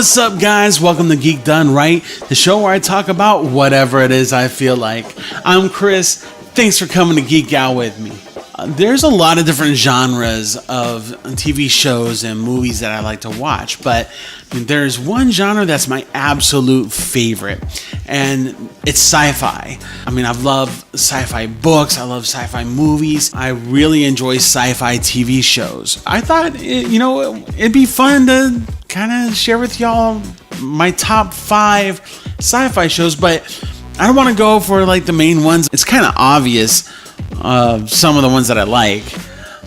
What's up, guys? Welcome to Geek Done Right, the show where I talk about whatever it is I feel like. I'm Chris. Thanks for coming to geek out with me. There's a lot of different genres of TV shows and movies that I like to watch, but there's one genre that's my absolute favorite, and it's sci-fi. I mean, I love sci-fi books, I love sci-fi movies, I really enjoy sci-fi TV shows. I thought, it'd be fun to kind of share with y'all my top 5 sci-fi shows, but I don't want to go for like the main ones. It's kind of obvious some of the ones that I like.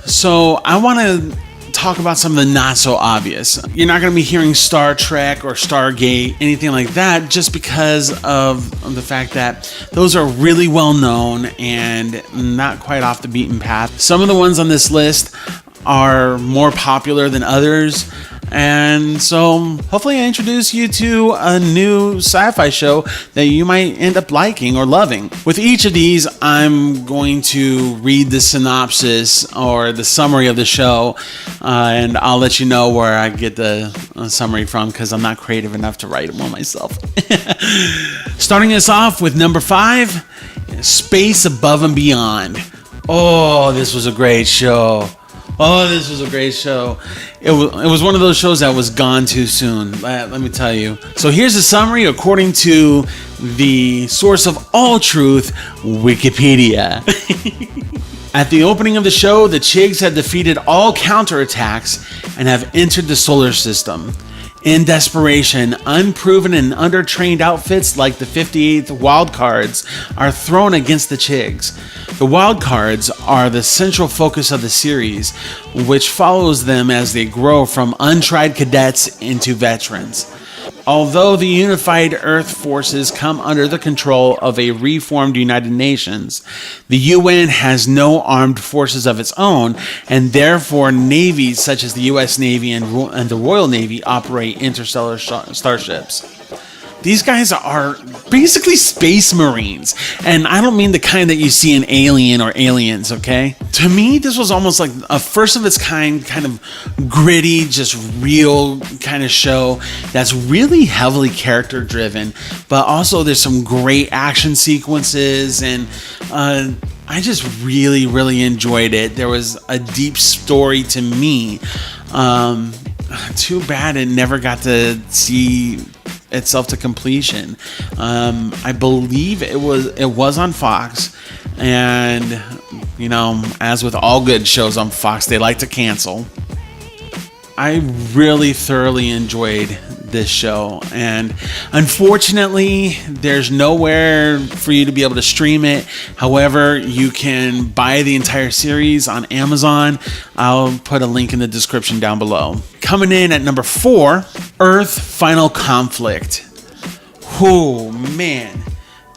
So I want to talk about some of the not so obvious. You're not going to be hearing Star Trek or Stargate, anything like that, just because of the fact that those are really well known and not quite off the beaten path. Some of the ones on this list are more popular than others. And so hopefully I introduce you to a new sci-fi show that you might end up liking or loving. With each of these, I'm going to read the synopsis or the summary of the show, and I'll let you know where I get the summary from because I'm not creative enough to write one myself. Starting us off with number 5, Space Above and Beyond. Oh, this was a great show. It was one of those shows that was gone too soon, let me tell you. So here's a summary according to the source of all truth, Wikipedia. At the opening of the show, the Chigs had defeated all counterattacks and have entered the solar system. In desperation, unproven and undertrained outfits like the 58th Wildcards are thrown against the Chigs. The Wildcards are the central focus of the series, which follows them as they grow from untried cadets into veterans. Although the unified Earth forces come under the control of a reformed United Nations, the UN has no armed forces of its own, and therefore navies such as the US Navy and the Royal Navy operate interstellar starships. These guys are basically space marines, and I don't mean the kind that you see in Alien or Aliens, okay? To me, this was almost like a first of its kind of gritty, just real kind of show that's really heavily character driven, but also there's some great action sequences, and I just really, really enjoyed it. There was a deep story to me. Too bad it never got to see itself to completion. I believe it was on Fox, and as with all good shows on Fox, they like to cancel. I really thoroughly enjoyed this show, and unfortunately there's nowhere for you to be able to stream it. However, you can buy the entire series on Amazon. I'll put a link in the description down below. Coming in at number 4, Earth Final Conflict. Oh man,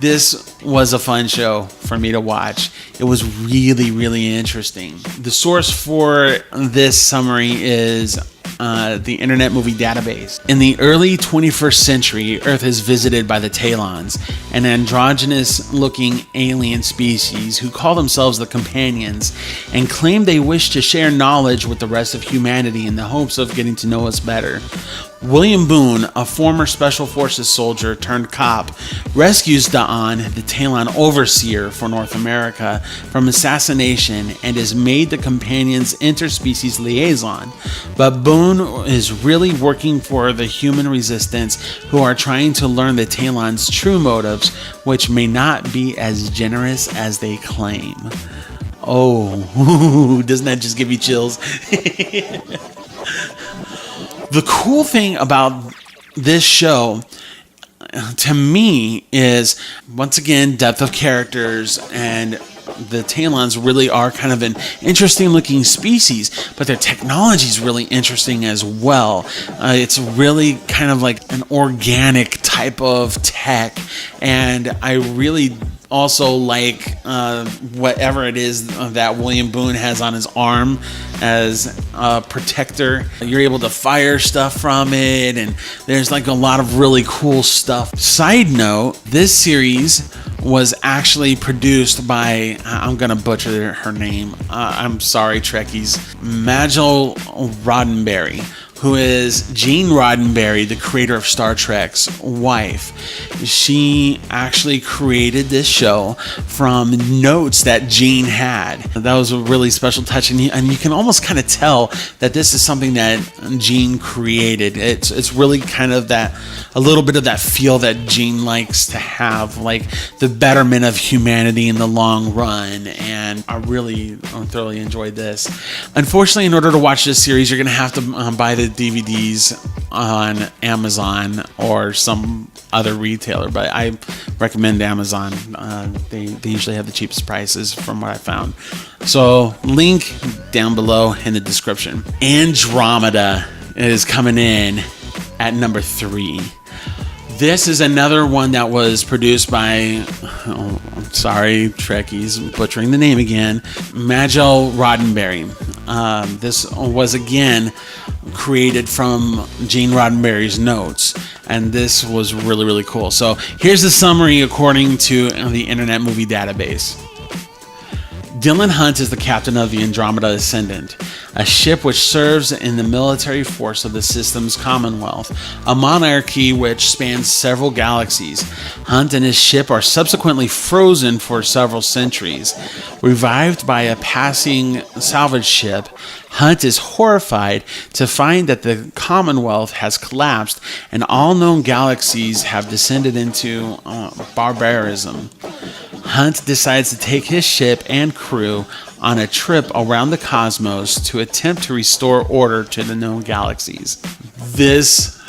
this was a fun show for me to watch. It was really, really interesting. The source for this summary is the Internet Movie Database. In the early 21st century, Earth is visited by the Talons, an androgynous-looking alien species who call themselves the Companions and claim they wish to share knowledge with the rest of humanity in the hopes of getting to know us better. William Boone, a former Special Forces soldier turned cop, rescues Da'an, the Talon overseer for North America, from assassination and is made the Companions' interspecies liaison. But Boone is really working for the human resistance who are trying to learn the Talons' true motives, which may not be as generous as they claim. Oh, doesn't that just give you chills? The cool thing about this show, to me, is, once again, depth of characters, and the Talons really are kind of an interesting looking species, but their technology is really interesting as well. It's really kind of like an organic type of tech, and I really also like whatever it is that William Boone has on his arm as a protector. You're able to fire stuff from it, and there's like a lot of really cool stuff. Side note, this series was actually produced by, I'm gonna butcher her name, I'm sorry Trekkies, Majel Roddenberry, who is Gene Roddenberry, the creator of Star Trek's wife. She actually created this show from notes that Gene had. That was a really special touch, and you can almost kind of tell that this is something that Gene created. It's really kind of a little bit of that feel that Gene likes to have, like the betterment of humanity in the long run, and I thoroughly enjoyed this. Unfortunately, in order to watch this series, you're going to have to buy the DVDs on Amazon or some other retailer, but I recommend Amazon. They usually have the cheapest prices from what I found. So link down below in the description. Andromeda is coming in at number 3. This is another one that was produced by, sorry, Trekkies, butchering the name again, Majel Roddenberry. This was again created from Gene Roddenberry's notes, and this was really, really cool. So here's the summary according to the Internet Movie Database. Dylan Hunt is the captain of the Andromeda Ascendant, a ship which serves in the military force of the system's Commonwealth, a monarchy which spans several galaxies. Hunt and his ship are subsequently frozen for several centuries. Revived by a passing salvage ship, Hunt is horrified to find that the Commonwealth has collapsed and all known galaxies have descended into barbarism. Hunt decides to take his ship and crew on a trip around the cosmos to attempt to restore order to the known galaxies. This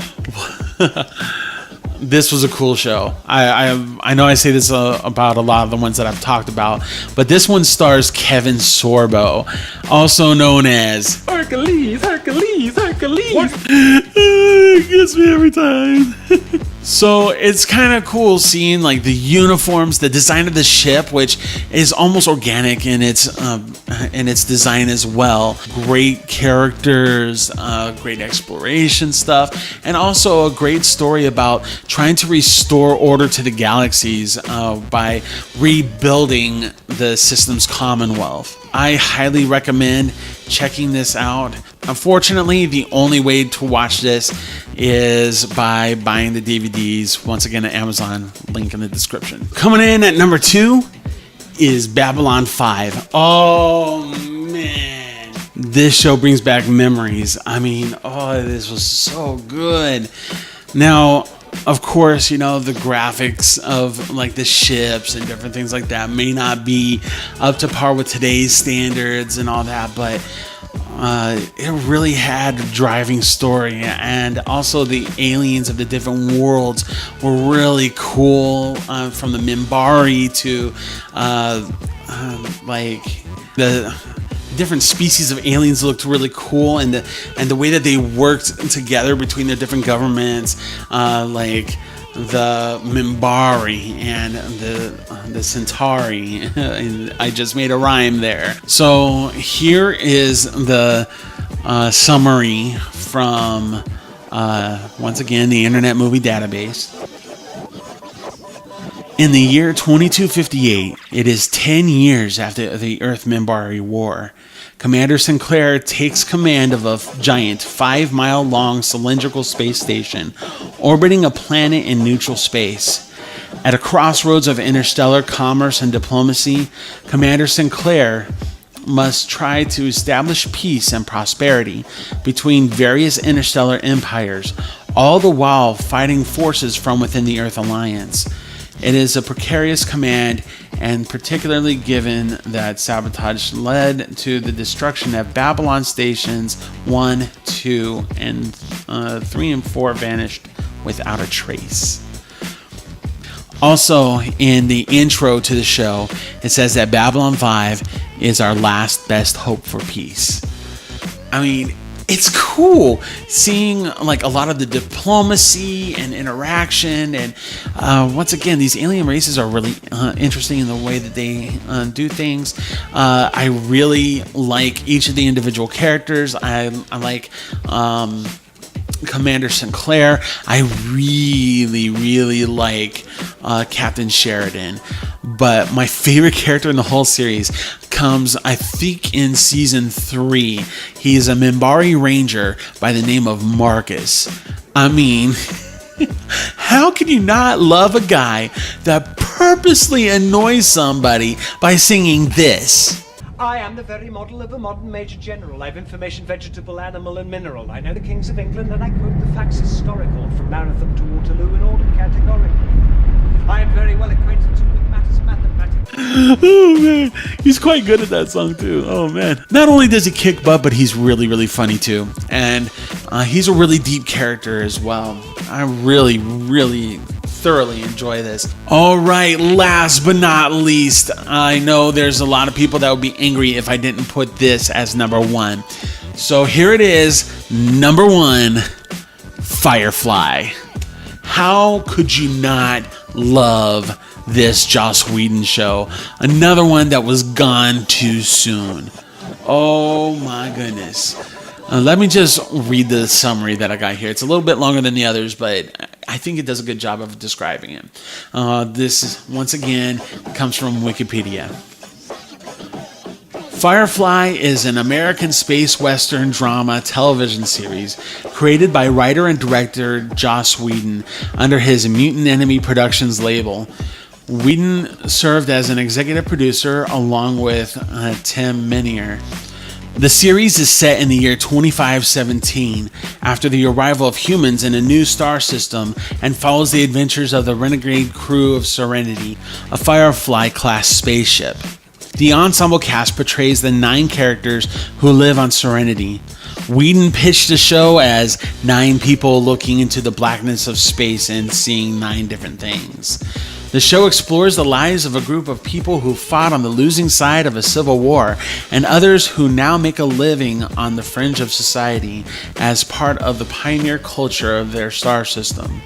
was a cool show. I know I say this about a lot of the ones that I've talked about, but this one stars Kevin Sorbo, also known as Hercules. It gets me every time. So it's kind of cool seeing like the uniforms, the design of the ship, which is almost organic in its design as well. Great characters, great exploration stuff, and also a great story about trying to restore order to the galaxies by rebuilding the system's Commonwealth. I highly recommend checking this out. Unfortunately, the only way to watch this is by buying the DVDs. Once again, at Amazon, link in the description. Coming in at number 2 is Babylon 5. Oh, man. This show brings back memories. I mean, this was so good. Now, of course, you know, the graphics of like the ships and different things like that may not be up to par with today's standards and all that, but it really had a driving story, and also the aliens of the different worlds were really cool, from the Minbari to like the different species of aliens looked really cool, and the way that they worked together between their different governments, like the Minbari and the Centauri. And I just made a rhyme there. So here is the summary from once again the Internet Movie Database. In the year 2258, it is 10 years after the Earth-Minbari War. Commander Sinclair takes command of a giant 5-mile-long cylindrical space station orbiting a planet in neutral space. At a crossroads of interstellar commerce and diplomacy, Commander Sinclair must try to establish peace and prosperity between various interstellar empires, all the while fighting forces from within the Earth Alliance. It is a precarious command, and particularly given that sabotage led to the destruction of Babylon Stations 1, 2, and 3 and 4 vanished without a trace. Also, in the intro to the show, it says that Babylon 5 is our last best hope for peace. I mean, it's cool seeing like a lot of the diplomacy and interaction, and once again, these alien races are really interesting in the way that they do things. I really like each of the individual characters. I like Commander Sinclair. I really like Captain Sheridan. But my favorite character in the whole series, comes, I think, in season 3. He's a Minbari ranger by the name of Marcus. I mean, how can you not love a guy that purposely annoys somebody by singing this? I am the very model of a modern major general. I've information vegetable, animal, and mineral. I know the kings of England, and I quote the facts historical from Marathon to Waterloo in order categorically. I am very well acquainted too with matters mathematics. Oh man, he's quite good at that song too. Oh man. Not only does he kick butt, but he's really, really funny too. And he's a really deep character as well. I really, really thoroughly enjoy this. All right, last but not least, I know there's a lot of people that would be angry if I didn't put this as number 1. So here it is, number 1, Firefly. How could you not love this Joss Whedon show? Another one that was gone too soon. Oh my goodness. Let me just read the summary that I got here. It's a little bit longer than the others, but I think it does a good job of describing it. This is, once again, comes from Wikipedia. Firefly is an American space western drama television series created by writer and director Joss Whedon under his Mutant Enemy Productions label. Whedon served as an executive producer along with Tim Minear. The series is set in the year 2517 after the arrival of humans in a new star system and follows the adventures of the renegade crew of Serenity, a Firefly-class spaceship. The ensemble cast portrays the 9 characters who live on Serenity. Whedon pitched the show as 9 people looking into the blackness of space and seeing 9 different things. The show explores the lives of a group of people who fought on the losing side of a civil war and others who now make a living on the fringe of society as part of the pioneer culture of their star system.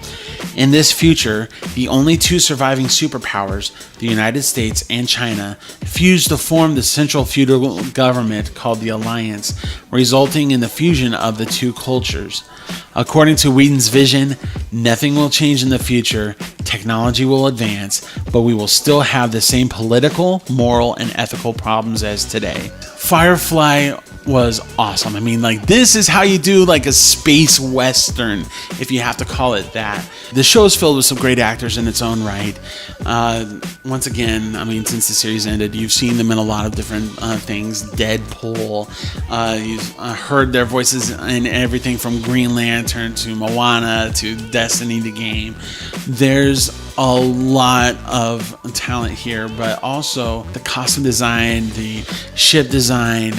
In this future, the only 2 surviving superpowers, the United States and China, fuse to form the central feudal government called the Alliance, resulting in the fusion of the 2 cultures. According to Whedon's vision, nothing will change in the future, technology will advance, but we will still have the same political, moral, and ethical problems as today. Firefly was awesome. I mean, like, this is how you do like a space western, if you have to call it that. The show is filled with some great actors in its own right. Once again, I mean, since the series ended, you've seen them in a lot of different things. Deadpool, you've heard their voices in everything from Green Lantern to Moana to Destiny the game. There's a lot of talent here, but also the costume design, the ship design,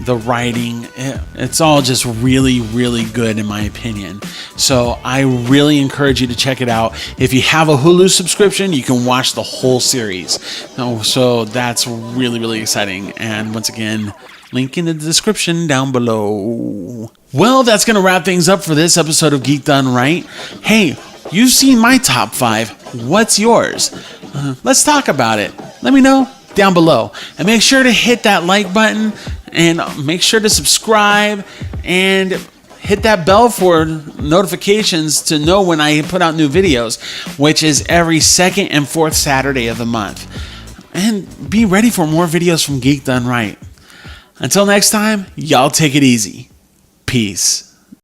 the writing, it's all just really, really good in my opinion. So I really encourage you to check it out. If you have a Hulu subscription, you can watch the whole series. So that's really, really exciting. And once again, link in the description down below. Well, that's going to wrap things up for this episode of Geek Done Right. Hey, you've seen my top 5. What's yours? Let's talk about it. Let me know down below. And make sure to hit that like button and make sure to subscribe and hit that bell for notifications to know when I put out new videos, which is every 2nd and 4th Saturday of the month. And be ready for more videos from Geek Done Right. Until next time, y'all take it easy. Peace.